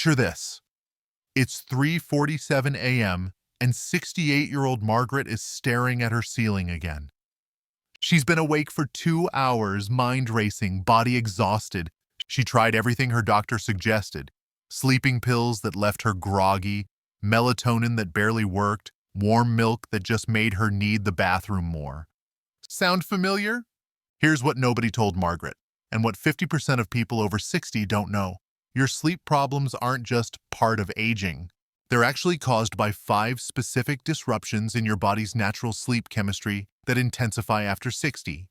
Picture this. It's 3:47 a.m. and 68-year-old Margaret is staring at her ceiling again. She's been awake for 2 hours, mind racing, body exhausted. She tried everything her doctor suggested. Sleeping pills that left her groggy, melatonin that barely worked, warm milk that just made her need the bathroom more. Sound familiar? Here's what nobody told Margaret, and what 50% of people over 60 don't know. Your sleep problems aren't just part of aging. They're actually caused by 5 specific disruptions in your body's natural sleep chemistry that intensify after 60.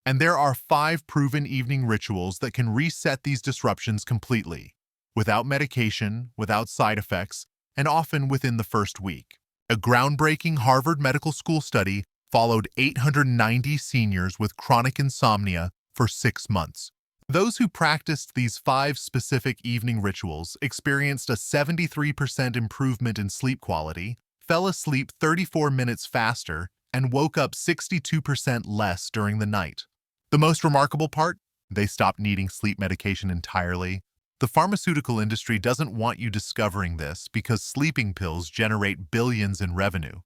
And there are 5 proven evening rituals that can reset these disruptions completely, without medication, without side effects, and often within the first week. A groundbreaking Harvard Medical School study followed 890 seniors with chronic insomnia for 6 months. Those who practiced these 5 specific evening rituals experienced a 73% improvement in sleep quality, fell asleep 34 minutes faster, and woke up 62% less during the night. The most remarkable part? They stopped needing sleep medication entirely. The pharmaceutical industry doesn't want you discovering this because sleeping pills generate billions in revenue.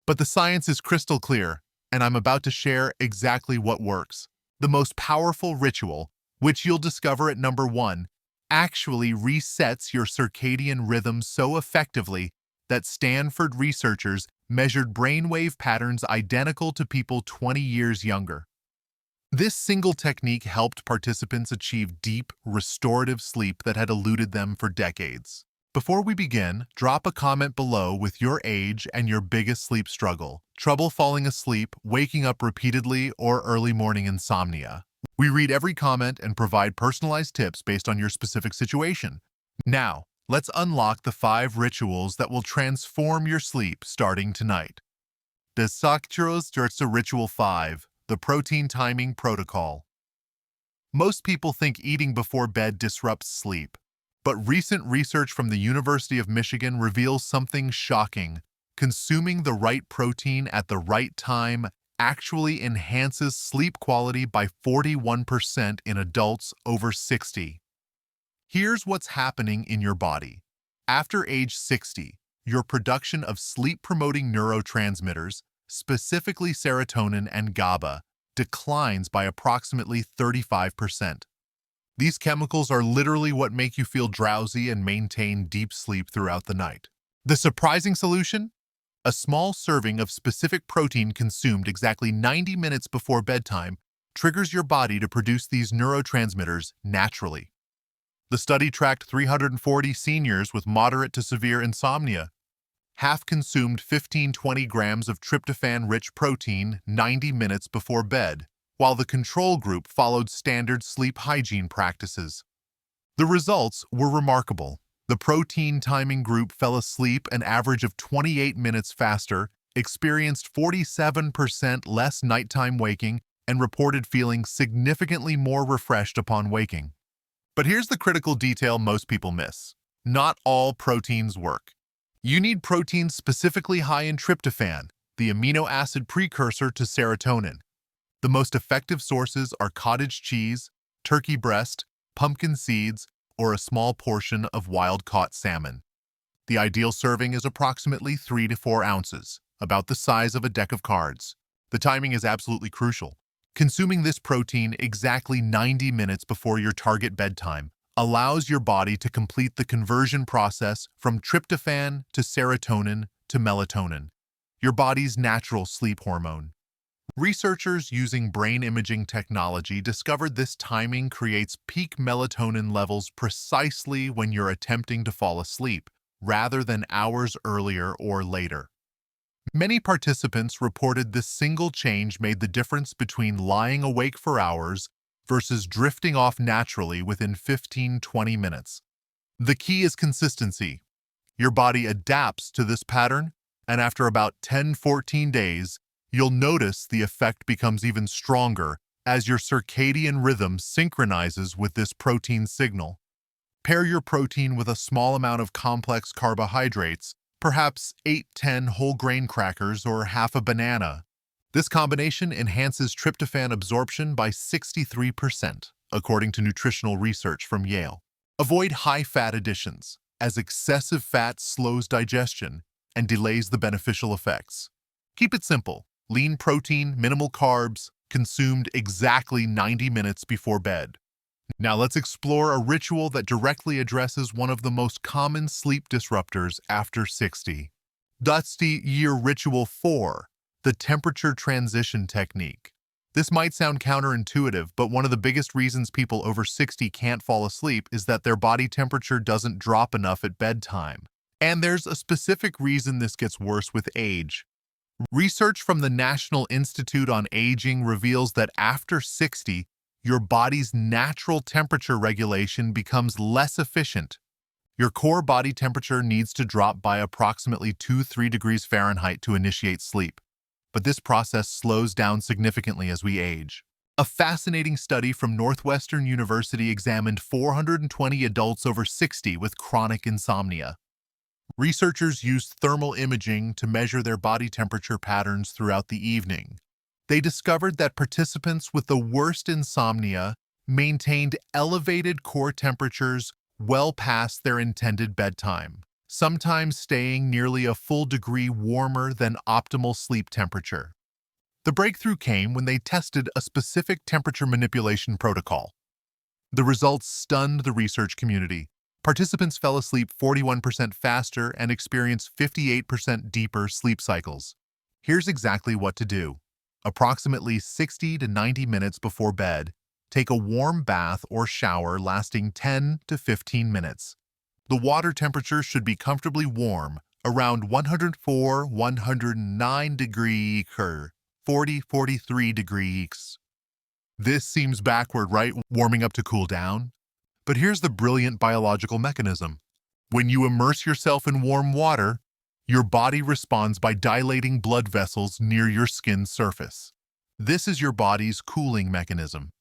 But the science is crystal clear, and I'm about to share exactly what works. The most powerful ritual, which you'll discover at number 1, actually resets your circadian rhythm so effectively that Stanford researchers measured brainwave patterns identical to people 20 years younger. This single technique helped participants achieve deep, restorative sleep that had eluded them for decades. Before we begin, drop a comment below with your age and your biggest sleep struggle: trouble falling asleep, waking up repeatedly, or early morning insomnia. We read every comment and provide personalized tips based on your specific situation. Now, let's unlock the 5 rituals that will transform your sleep starting tonight. Ritual 5, the Protein Timing Protocol. Most people think eating before bed disrupts sleep, but recent research from the University of Michigan reveals something shocking. Consuming the right protein at the right time actually enhances sleep quality by 41% in adults over 60. Here's what's happening in your body. After age 60, your production of sleep-promoting neurotransmitters, specifically serotonin and GABA, declines by approximately 35%. These chemicals are literally what make you feel drowsy and maintain deep sleep throughout the night. The surprising solution? A small serving of specific protein consumed exactly 90 minutes before bedtime triggers your body to produce these neurotransmitters naturally. The study tracked 340 seniors with moderate to severe insomnia. Half consumed 15-20 grams of tryptophan-rich protein 90 minutes before bed, while the control group followed standard sleep hygiene practices. The results were remarkable. The protein timing group fell asleep an average of 28 minutes faster, experienced 47% less nighttime waking, and reported feeling significantly more refreshed upon waking. But here's the critical detail most people miss. Not all proteins work. You need proteins specifically high in tryptophan, the amino acid precursor to serotonin. The most effective sources are cottage cheese, turkey breast, pumpkin seeds, or a small portion of wild-caught salmon. The ideal serving is approximately 3 to 4 ounces, about the size of a deck of cards. The timing is absolutely crucial. Consuming this protein exactly 90 minutes before your target bedtime allows your body to complete the conversion process from tryptophan to serotonin to melatonin, your body's natural sleep hormone. Researchers using brain imaging technology discovered this timing creates peak melatonin levels precisely when you're attempting to fall asleep, rather than hours earlier or later. Many participants reported this single change made the difference between lying awake for hours versus drifting off naturally within 15-20 minutes. The key is consistency. Your body adapts to this pattern, and after about 10-14 days, you'll notice the effect becomes even stronger as your circadian rhythm synchronizes with this protein signal. Pair your protein with a small amount of complex carbohydrates, perhaps 8-10 whole grain crackers or half a banana. This combination enhances tryptophan absorption by 63%, according to nutritional research from Yale. Avoid high-fat additions. as excessive fat slows digestion and delays the beneficial effects. Keep it simple. Lean protein, minimal carbs, consumed exactly 90 minutes before bed. Now let's explore a ritual that directly addresses one of the most common sleep disruptors after 60. Dusty Year Ritual 4, the temperature transition technique. This might sound counterintuitive, but one of the biggest reasons people over 60 can't fall asleep is that their body temperature doesn't drop enough at bedtime. And there's a specific reason this gets worse with age. Research from the National Institute on Aging reveals that after 60, your body's natural temperature regulation becomes less efficient. Your core body temperature needs to drop by approximately 2-3 degrees Fahrenheit to initiate sleep, but this process slows down significantly as we age. A fascinating study from Northwestern University examined 420 adults over 60 with chronic insomnia. Researchers used thermal imaging to measure their body temperature patterns throughout the evening. They discovered that participants with the worst insomnia maintained elevated core temperatures well past their intended bedtime, sometimes staying nearly a full degree warmer than optimal sleep temperature. The breakthrough came when they tested a specific temperature manipulation protocol. The results stunned the research community. Participants fell asleep 41% faster and experienced 58% deeper sleep cycles. Here's exactly what to do. Approximately 60 to 90 minutes before bed, take a warm bath or shower lasting 10 to 15 minutes. The water temperature should be comfortably warm, around 104-109 degrees Celsius, 40-43 degrees. This seems backward, right? Warming up to cool down? But here's the brilliant biological mechanism. When you immerse yourself in warm water, your body responds by dilating blood vessels near your skin's surface. This is your body's cooling mechanism.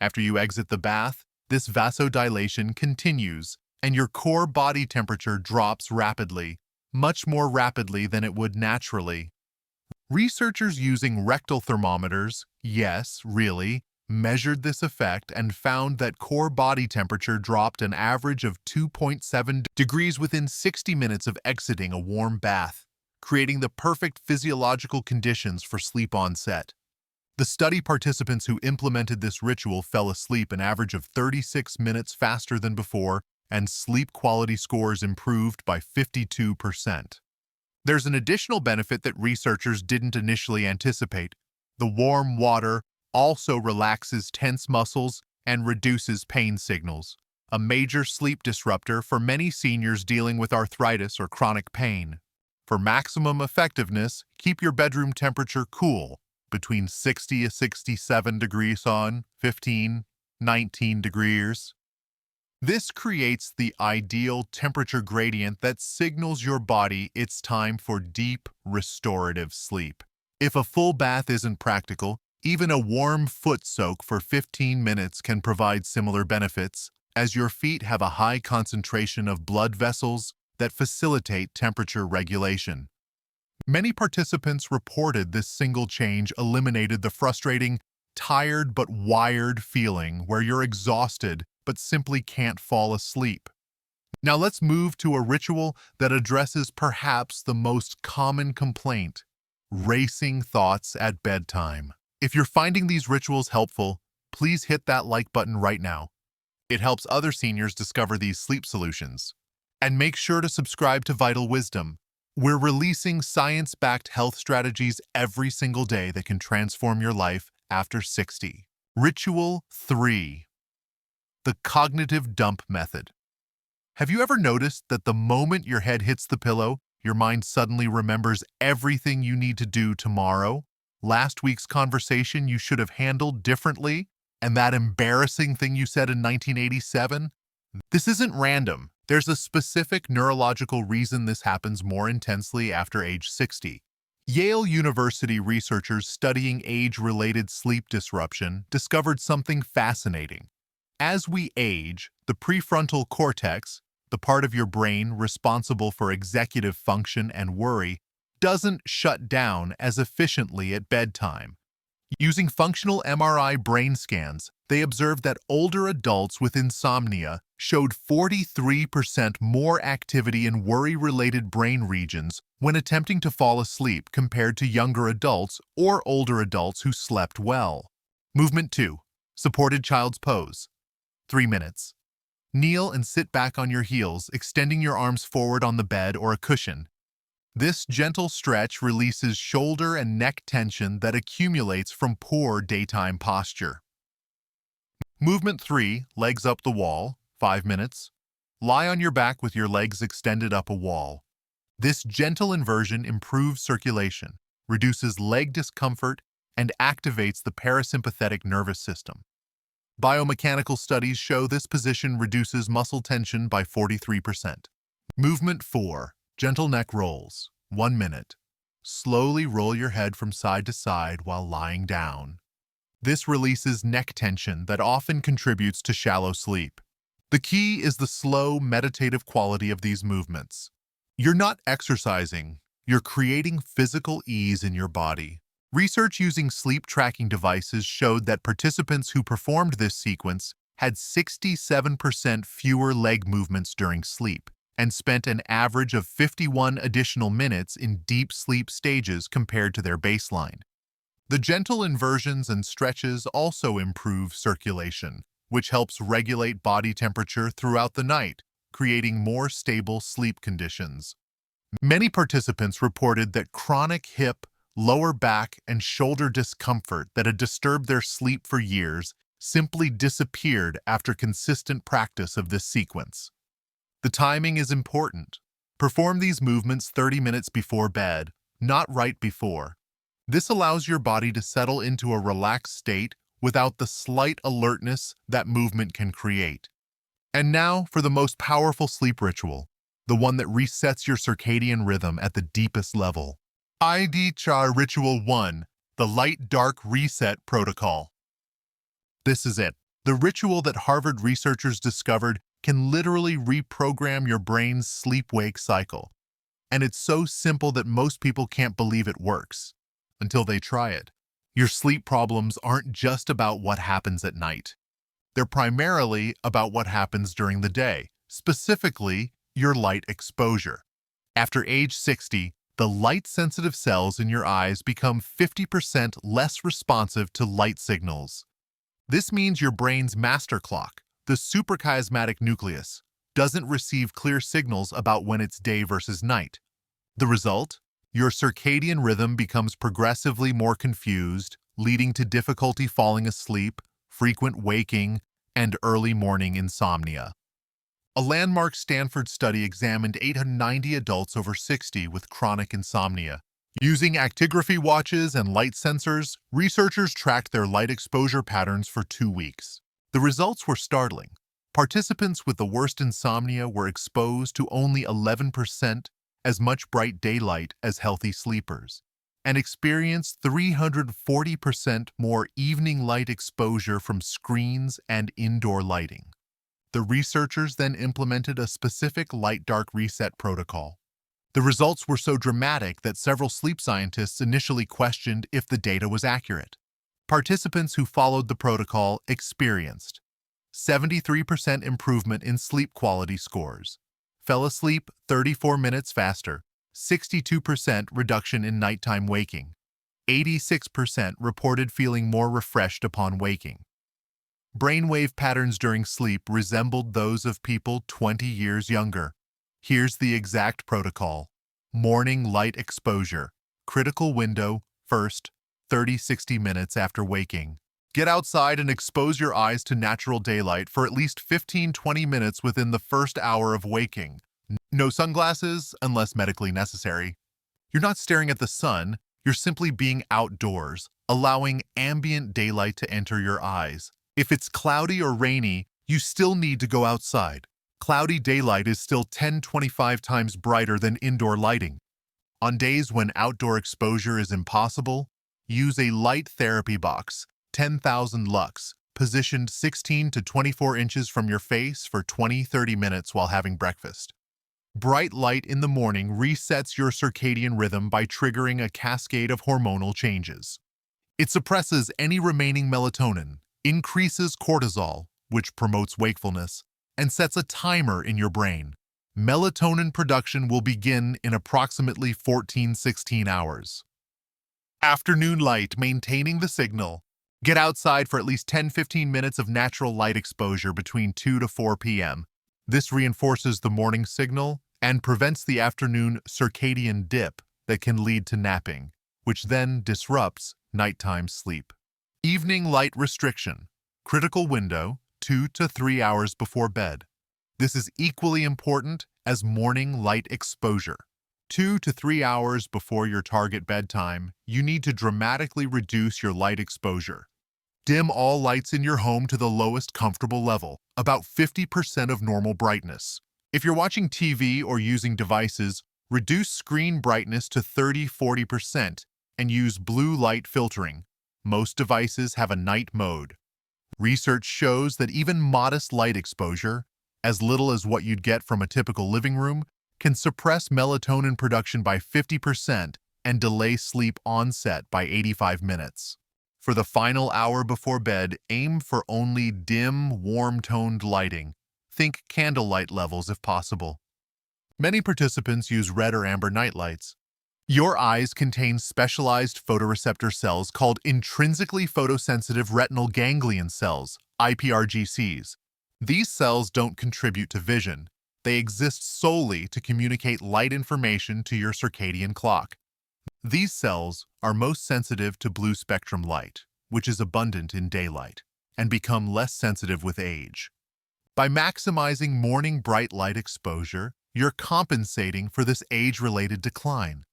After you exit the bath, this vasodilation continues, and your core body temperature drops rapidly, much more rapidly than it would naturally. Researchers using rectal thermometers, yes, really, measured this effect and found that core body temperature dropped an average of 2.7 degrees within 60 minutes of exiting a warm bath, creating the perfect physiological conditions for sleep onset. The study participants who implemented this ritual fell asleep an average of 36 minutes faster than before, and sleep quality scores improved by 52%. There's an additional benefit that researchers didn't initially anticipate. The warm water also relaxes tense muscles and reduces pain signals, a major sleep disruptor for many seniors dealing with arthritis or chronic pain. For maximum effectiveness, keep your bedroom temperature cool, between 60 to 67 degrees on 15-19 degrees. This creates the ideal temperature gradient that signals your body it's time for deep, restorative sleep. If a full bath isn't practical, even a warm foot soak for 15 minutes can provide similar benefits, as your feet have a high concentration of blood vessels that facilitate temperature regulation. Many participants reported this single change eliminated the frustrating, tired but wired feeling where you're exhausted but simply can't fall asleep. Now let's move to a ritual that addresses perhaps the most common complaint: racing thoughts at bedtime. If you're finding these rituals helpful, please hit that like button right now. It helps other seniors discover these sleep solutions. And make sure to subscribe to Vital Wisdom. We're releasing science-backed health strategies every single day that can transform your life after 60. Ritual 3. The cognitive dump method. Have you ever noticed that the moment your head hits the pillow, your mind suddenly remembers everything you need to do tomorrow? Last week's conversation you should have handled differently, and that embarrassing thing you said in 1987? This isn't random. There's a specific neurological reason this happens more intensely after age 60. Yale University researchers studying age-related sleep disruption discovered something fascinating. As we age, the prefrontal cortex, the part of your brain responsible for executive function and worry, doesn't shut down as efficiently at bedtime. Using functional MRI brain scans, they observed that older adults with insomnia showed 43% more activity in worry-related brain regions when attempting to fall asleep compared to younger adults or older adults who slept well. Movement 2. Supported child's pose. 3 minutes. Kneel and sit back on your heels, extending your arms forward on the bed or a cushion. This gentle stretch releases shoulder and neck tension that accumulates from poor daytime posture. Movement 3, legs up the wall, 5 minutes. Lie on your back with your legs extended up a wall. This gentle inversion improves circulation, reduces leg discomfort, and activates the parasympathetic nervous system. Biomechanical studies show this position reduces muscle tension by 43%. Movement 4. Gentle neck rolls. 1 minute. Slowly roll your head from side to side while lying down. This releases neck tension that often contributes to shallow sleep. The key is the slow, meditative quality of these movements. You're not exercising, you're creating physical ease in your body. Research using sleep tracking devices showed that participants who performed this sequence had 67% fewer leg movements during sleep and spent an average of 51 additional minutes in deep sleep stages compared to their baseline. The gentle inversions and stretches also improve circulation, which helps regulate body temperature throughout the night, creating more stable sleep conditions. Many participants reported that chronic hip, lower back, and shoulder discomfort that had disturbed their sleep for years simply disappeared after consistent practice of this sequence. The timing is important. Perform these movements 30 minutes before bed, not right before. This allows your body to settle into a relaxed state without the slight alertness that movement can create. And now for the most powerful sleep ritual, the one that resets your circadian rhythm at the deepest level. IDCHAR Ritual 1, the Light-Dark Reset Protocol. This is it, the ritual that Harvard researchers discovered can literally reprogram your brain's sleep-wake cycle. And it's so simple that most people can't believe it works until they try it. Your sleep problems aren't just about what happens at night. They're primarily about what happens during the day, specifically your light exposure. After age 60, the light-sensitive cells in your eyes become 50% less responsive to light signals. This means your brain's master clock, the suprachiasmatic nucleus, doesn't receive clear signals about when it's day versus night. The result? Your circadian rhythm becomes progressively more confused, leading to difficulty falling asleep, frequent waking, and early morning insomnia. A landmark Stanford study examined 890 adults over 60 with chronic insomnia. Using actigraphy watches and light sensors, researchers tracked their light exposure patterns for 2 weeks. The results were startling. Participants with the worst insomnia were exposed to only 11% as much bright daylight as healthy sleepers, and experienced 340% more evening light exposure from screens and indoor lighting. The researchers then implemented a specific light-dark reset protocol. The results were so dramatic that several sleep scientists initially questioned if the data was accurate. Participants who followed the protocol experienced 73% improvement in sleep quality scores, fell asleep 34 minutes faster, 62% reduction in nighttime waking, 86% reported feeling more refreshed upon waking. Brainwave patterns during sleep resembled those of people 20 years younger. Here's the exact protocol. Morning light exposure. Critical window, first, 30-60 minutes after waking. Get outside and expose your eyes to natural daylight for at least 15-20 minutes within the first hour of waking. No sunglasses unless medically necessary. You're not staring at the sun, you're simply being outdoors, allowing ambient daylight to enter your eyes. If it's cloudy or rainy, you still need to go outside. Cloudy daylight is still 10-25 times brighter than indoor lighting. On days when outdoor exposure is impossible, use a light therapy box, 10,000 lux, positioned 16 to 24 inches from your face for 20-30 minutes while having breakfast. Bright light in the morning resets your circadian rhythm by triggering a cascade of hormonal changes. It suppresses any remaining melatonin, increases cortisol, which promotes wakefulness, and sets a timer in your brain. Melatonin production will begin in approximately 14-16 hours. Afternoon light, maintaining the signal. Get outside for at least 10-15 minutes of natural light exposure between 2 to 4 p.m. This reinforces the morning signal and prevents the afternoon circadian dip that can lead to napping, which then disrupts nighttime sleep. Evening light restriction. Critical window, 2 to 3 hours before bed. This is equally important as morning light exposure. 2 to 3 hours before your target bedtime, you need to dramatically reduce your light exposure. Dim all lights in your home to the lowest comfortable level, about 50% of normal brightness. If you're watching TV or using devices, reduce screen brightness to 30-40% and use blue light filtering. Most devices have a night mode. Research shows that even modest light exposure, as little as what you'd get from a typical living room, can suppress melatonin production by 50% and delay sleep onset by 85 minutes. For the final hour before bed, aim for only dim, warm-toned lighting. Think candlelight levels if possible. Many participants use red or amber nightlights. Your eyes contain specialized photoreceptor cells called intrinsically photosensitive retinal ganglion cells, IPRGCs. These cells don't contribute to vision. They exist solely to communicate light information to your circadian clock. These cells are most sensitive to blue spectrum light, which is abundant in daylight, and become less sensitive with age. By maximizing morning bright light exposure, you're compensating for this age-related decline.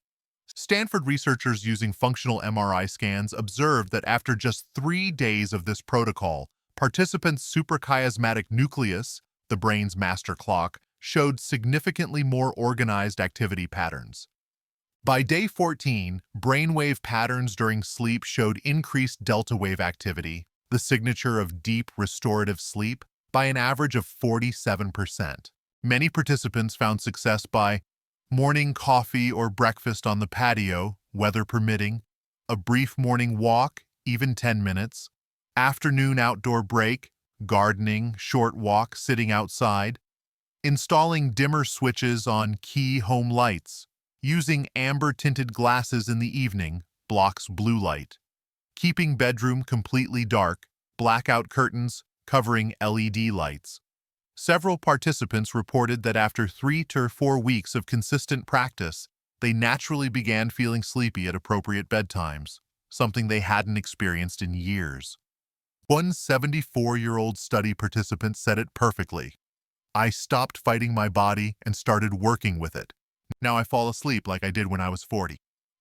Stanford researchers using functional MRI scans observed that after just 3 days of this protocol, participants' suprachiasmatic nucleus, the brain's master clock, showed significantly more organized activity patterns. By day 14, brainwave patterns during sleep showed increased delta wave activity, the signature of deep restorative sleep, by an average of 47%. Many participants found success by morning coffee or breakfast on the patio, weather permitting, a brief morning walk, even 10 minutes, afternoon outdoor break, gardening, short walk, sitting outside, installing dimmer switches on key home lights, using amber-tinted glasses in the evening, blocks blue light, keeping bedroom completely dark, blackout curtains, covering LED lights. Several participants reported that after 3 to 4 weeks of consistent practice, they naturally began feeling sleepy at appropriate bedtimes, something they hadn't experienced in years. One 74-year-old study participant said it perfectly. "I stopped fighting my body and started working with it. Now I fall asleep like I did when I was 40.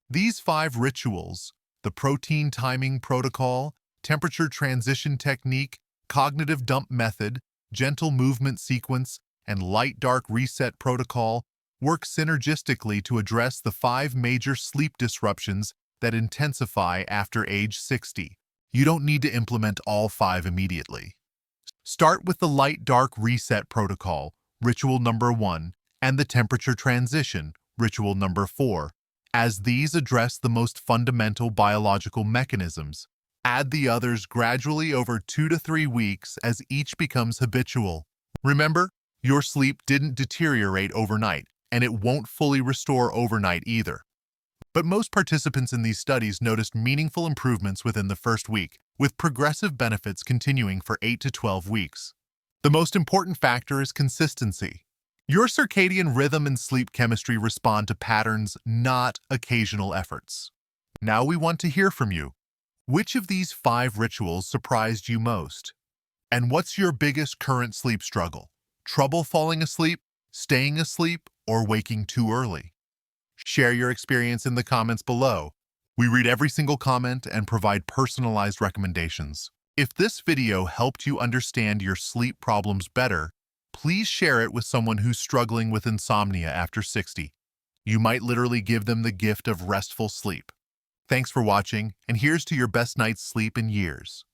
These 5 rituals, the protein timing protocol, temperature transition technique, cognitive dump method, gentle movement sequence, and light-dark reset protocol, work synergistically to address the 5 major sleep disruptions that intensify after age 60. You don't need to implement all 5 immediately. Start with the light-dark reset protocol, ritual number 1, and the temperature transition, ritual number 4, as these address the most fundamental biological mechanisms. Add the others gradually over 2 to 3 weeks as each becomes habitual. Remember, your sleep didn't deteriorate overnight, and it won't fully restore overnight either. But most participants in these studies noticed meaningful improvements within the first week, with progressive benefits continuing for 8 to 12 weeks. The most important factor is consistency. Your circadian rhythm and sleep chemistry respond to patterns, not occasional efforts. Now we want to hear from you. Which of these 5 rituals surprised you most? And what's your biggest current sleep struggle? Trouble falling asleep, staying asleep, or waking too early? Share your experience in the comments below. We read every single comment and provide personalized recommendations. If this video helped you understand your sleep problems better, please share it with someone who's struggling with insomnia after 60. You might literally give them the gift of restful sleep. Thanks for watching, and here's to your best night's sleep in years.